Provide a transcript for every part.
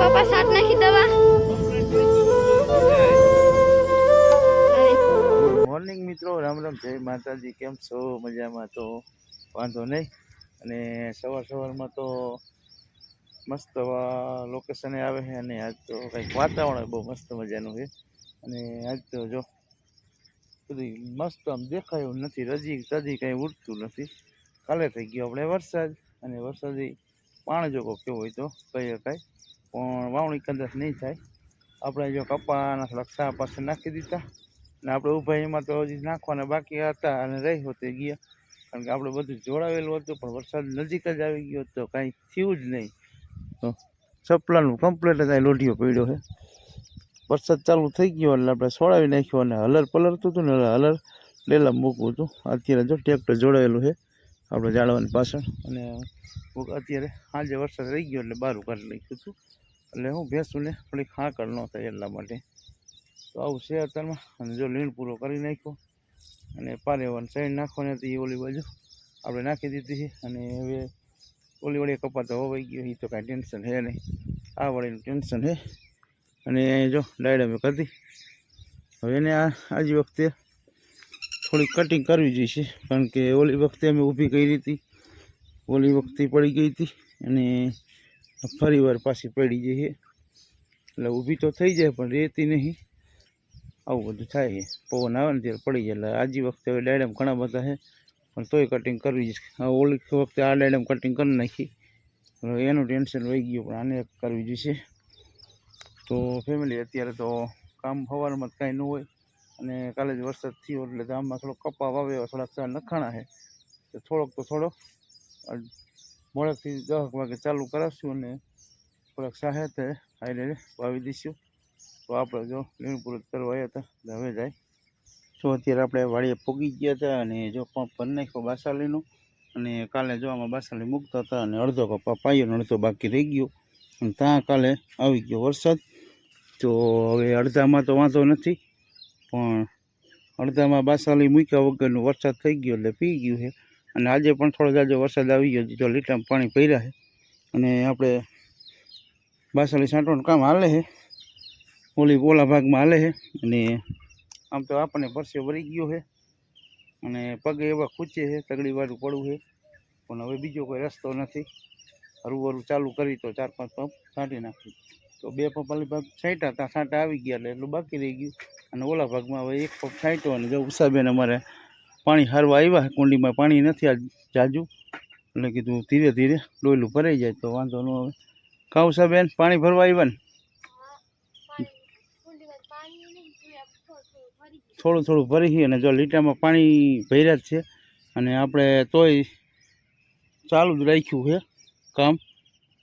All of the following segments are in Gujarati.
પાપા સાત નાખી દવા. ગુડ મોર્નિંગ મિત્રો, રામ રામ, જય માતાજી. કેમ છો? મજામાં? તો વાંધો નહીં. અને સવારમાં તો મસ્ત લોકેશને આવે છે અને આજ તો કંઈક વાતાવરણ બહુ મસ્ત મજાનું છે. અને આજ તો જો બધી મસ્ત આમ દેખાયું નથી, રજી તજી કંઈ ઉડતું નથી. કાલે થઈ ગયો આપણે વરસાદ, અને વરસાદી પાણ જો કેવું હોય તો કહી શકાય, પણ વાવણી કદાચ નહીં થાય. આપણે જો કપાના થોડાક સા પાસે નાખી દીધા, અને આપણે ઊભા એમાં તો હજી નાખવાના બાકી હતા અને રહી હોતે ગયા, કારણ કે આપણે બધું જોડાવેલું હતું. પણ વરસાદ નજીક જ આવી ગયો તો કાંઈ થયું જ નહીં. તો ચપલાનું કમ્પ્લેટ જ આ લોઢિયો પડ્યો છે. વરસાદ ચાલુ થઈ ગયો એટલે આપણે છોડાવી નાખ્યો, અને હલર પલરતું હતું ને હલર લેલા મૂકવું હતું. અત્યારે જો ટ્રેક્ટર જોડાયેલું છે આપણે જાળવાની પાછળ, અને અત્યારે સાંજે વરસાદ રહી ગયો એટલે બહાર કાઢી નાખ્યું હતું. એટલે હું ભેંસુને થોડીક હાકળ ન થાય એટલા માટે. તો આવું છે અત્યારમાં. અને જો લીણ પૂરો કરી નાખ્યો, અને પારેવાનું સાઈડ નાખવાની હતી એ ઓલી બાજુ આપણે નાખી દીધી છે. અને હવે ઓલી વળી કપા તો હોવાઈ ગયો, એ તો કાંઈ ટેન્શન છે નહીં. આ વળીનું ટેન્શન છે. અને જો ડાયડા મેં કરી, હવે એને આજ વખતે થોડીક કટિંગ કરવી જોઈશે, કારણ કે ઓલી વખતે અમે ઊભી કરી હતી, ઓલી વખતે પડી ગઈ હતી, અને ફરી વાર પાછી પડી ગઈ છે. એટલે ઊભી તો થઈ જાય પણ રહેતી નહીં. આવું બધું થાય છે. પવન આવે ને ત્યારે પડી જાય. એટલે આજી વખતે હવે ડાયડામાં ઘણા બધા છે, પણ તોય કટિંગ કરવી જ. ઓલી વખતે આ ડાયડામાં કટિંગ કરી નાખી, એનું ટેન્શન વહી ગયું, પણ આને કરવી જોઈશે. તો ફેમિલી, અત્યારે તો કામ સવારમાં જ કાંઈ ન હોય, અને કાલે જ વરસાદ થયો એટલે ગામમાં થોડોક કપા વાવ્યો, થોડાક ચાર નખાણા છે. તો થોડોક મોડેકથી 10 વાગે ચાલુ કરાવશું, અને થોડાક સાહેતે હાઈ વાવી દઈશું. તો આપણે જો લીણ પૂરું કરવા આવ્યા હતા, હવે જાય. તો અત્યારે આપણે વાડીએ પોગી ગયા હતા, અને જો પંપ ભરી નાખ્યો બાસાલીનો. અને કાલે જો આમાં બાસાલી મૂકતા હતા, અને અડધો કપા પાયો ને અડધો બાકી રહી ગયો. અને ત્યાં કાલે આવી ગયો વરસાદ. તો હવે અડધામાં તો વાંધો નથી, પણ અડધામાં બાસાલી મૂક્યા વગરનો વરસાદ થઈ ગયો એટલે પી ગયું છે. અને આજે પણ થોડો જાજો વરસાદ આવી ગયો, જો લીટામાં પાણી ભર્યા છે. અને આપણે બાસાલી છાંટવાનું કામ હાલે છે, ઓલા ભાગમાં હાલે છે. અને આમ તો આપણને પરસે વળી ગયો છે, અને પગે એવા ખૂંચે છે, તગડી વાળું પડવું છે. પણ હવે બીજો કોઈ રસ્તો નથી. હરું ચાલુ કરી તો 4-5 પંપ છાંટી નાખ્યું. તો 2 પંપ વાલી ભાગ છાંટ્યા હતા, છાંટા આવી ગયા એટલે એટલું બાકી રહી ગયું. અને ઓલા ભાગમાં હવે 1 પંપ છાંટ્યો. અને જો ઉષાબેન અમારે પાણી હારવા આવ્યા, કુંડીમાં પાણી નથી આજ જાજુ, એટલે કીધું ધીરે ધીરે ડોયલું ભરાઈ જાય તો વાંધો ન આવે. કા ઉષાબેન, પાણી ભરવા આવ્યા ને? થોડું ભરી. અને જો લીટામાં પાણી ભર્યા જ છે, અને આપણે તોય ચાલુ જ રાખ્યું છે કામ.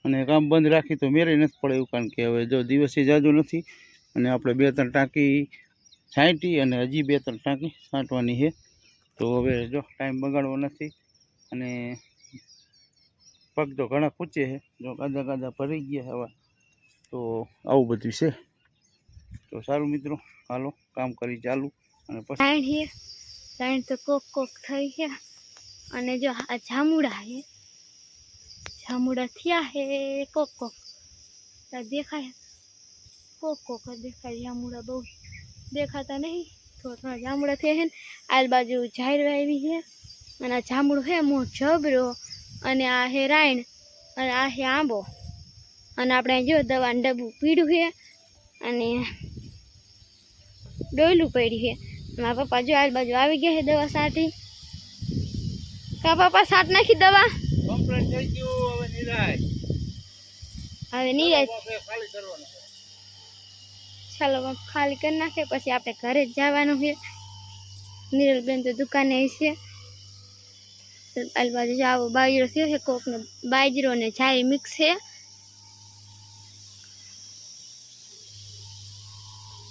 અને કામ બંધ રાખી તો મેરે નથી પડે એવું, કારણ કે હવે જો દિવસે જાજુ નથી, અને આપણે 2-3 ટાંકી છાંટી, અને હજી 2-3 ટાંકી છાંટવાની છે. તો હવે જો ટાઈમ બગાડવો નથી. અને પગ તો ઘણા ખૂંચે છે, જો ગાદા ભરી ગયા હવે. તો આવું બધું છે. તો સારું મિત્રો, હાલો કામ કરી ચાલુ. અને પછી લાઈન તો કોક થઈ છે. અને જો આ જામુડા છે, જામુડા થયા છે કોક દેખાય, કોક દેખાય. જામુડા બહુ દેખાતા નહીં, થોડા જામુડા થયા છે ને. આ બાજુ જાહેર વાવી છે, અને આ જામુડું છે મોં જબરો, અને આ હે રાયણ, અને આ હે આંબો. અને આપણે જો દવાનું ડબ્બું પીડ્યું છે, અને ડોયલું પડ્યું છે. મારા પપ્પા જો આ બાજુ આવી ગયા છે દવા છાંટી. કા પપ્પા છાંટ નાખી દવા? કમ્પ્લીટ થઈ ગયું. હવે નિરાય ચાલો ખાલી કરી નાખે, પછી આપણે ઘરે જ જવાનું છે. નિરલબેન તો દુકાને છે. આ બાજુ જો આવો બાજરો થયો છે, કોકનો બાજરો ને છાઈ મિક્સ છે.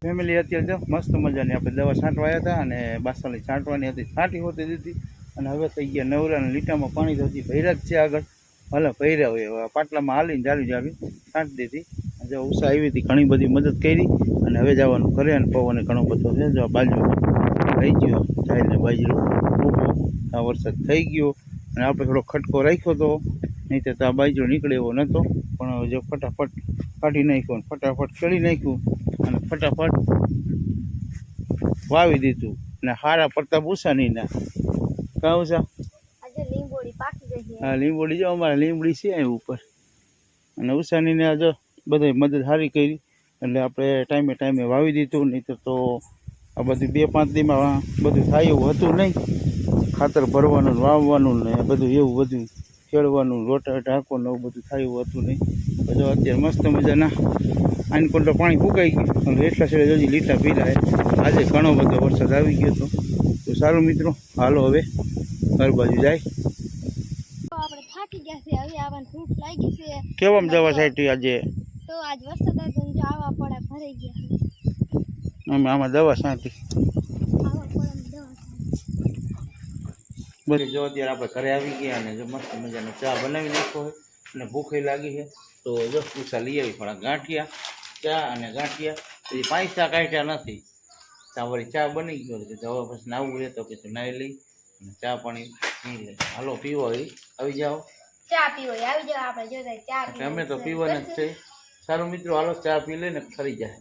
ફેમિલી, અત્યારે જો મસ્ત મજાની આપણે દવા છાંટવા આવ્યા હતા, અને બાસાલી છાંટવાની હતી, છાંટી હોતી દીધી. અને હવે થઈ ગયા નવરા. અને લીટામાં પાણી તો હજી ભર્યા જ છે આગળ. ભલે ભર્યા હોય, પાટલામાં હાલીને જાવી છાંટી દીધી. જો ઉષા આવી હતી, ઘણી બધી મદદ કરી. અને હવે જવાનું ઘરે. અને પવન ઘણો બધો છે, જો બાજુ રહી ગયો જાયને બાજરો ઊભો. આ વરસાદ થઈ ગયો, અને આપણે થોડો ખટકો રાખ્યો હતો, નહીં તો આ બાજરો નીકળે એવો નહોતો. પણ હવે જો ફટાફટ કાઢી નાખ્યું, ફટાફટ ખેડી નાખ્યું અને ફટાફટ વાવી દીધું. અને હારા પડતા ભૂસાની ના કહું છે. આજે લીંબોડી પાકી ગઈ છે. હા લીંબોડી જો અમારે લીંબડી છે અહીં ઉપર અને ઉષાનીને જો બધી મદદ સારી કરી એટલે આપણે ટાઈમે ટાઈમે વાવી દીધું. નહીં તો આ બધું 2-5 દીમાં બધું થાય એવું હતું નહીં. ખાતર ભરવાનું વાવવાનું ને બધું એવું બધું ખેડવાનું રોટા ઢાંકવાનું એવું બધું થાય એવું હતું નહીં. બધું અત્યારે મસ્ત મજાના આનકોલ તો પાણી ફૂંકાઈ ગયું અને એટલા છેડે હજી લીટા પીલા. આજે ઘણો બધો વરસાદ આવી ગયો હતો. તો સારું મિત્રો, હાલો હવે ઘર બાજુ જાય. આપણે થાકી ગયા છે, હવે આવવાની ભૂખ લાગી છે. કેવામ જવા સાઈડ આજે તો આજ વરસાદ હતો ને જો આવા પડા ભરાઈ ગયા છે. અમે આમાં દવા સાંટી આવા પડા દવા બધી જો અત્યારે આપણે ઘરે આવી ગયા અને જો મસ્ત મજાનો ચા બનાવી નાખ્યો હોય અને ભૂખે લાગી છે. તો જો પૂછા લઈ આવી પણ ગાંઠિયા ચા અને ગાંઠિયા પછી 5 ચા કાઢ્યા નથી. વળી ચા બની ગયો કે હવે પછી નાવું રહે તો પછી નાહી લઈ અને ચા પાણી પી લઈ. હાલો પીવો આવી જાઓ. ચા પીવો આવી જાવ. આપણે જોતા ચા અમે તો પીવાના જ છે. સારું મિત્રો, હાલો ચા પી લઈને ફરી જાય.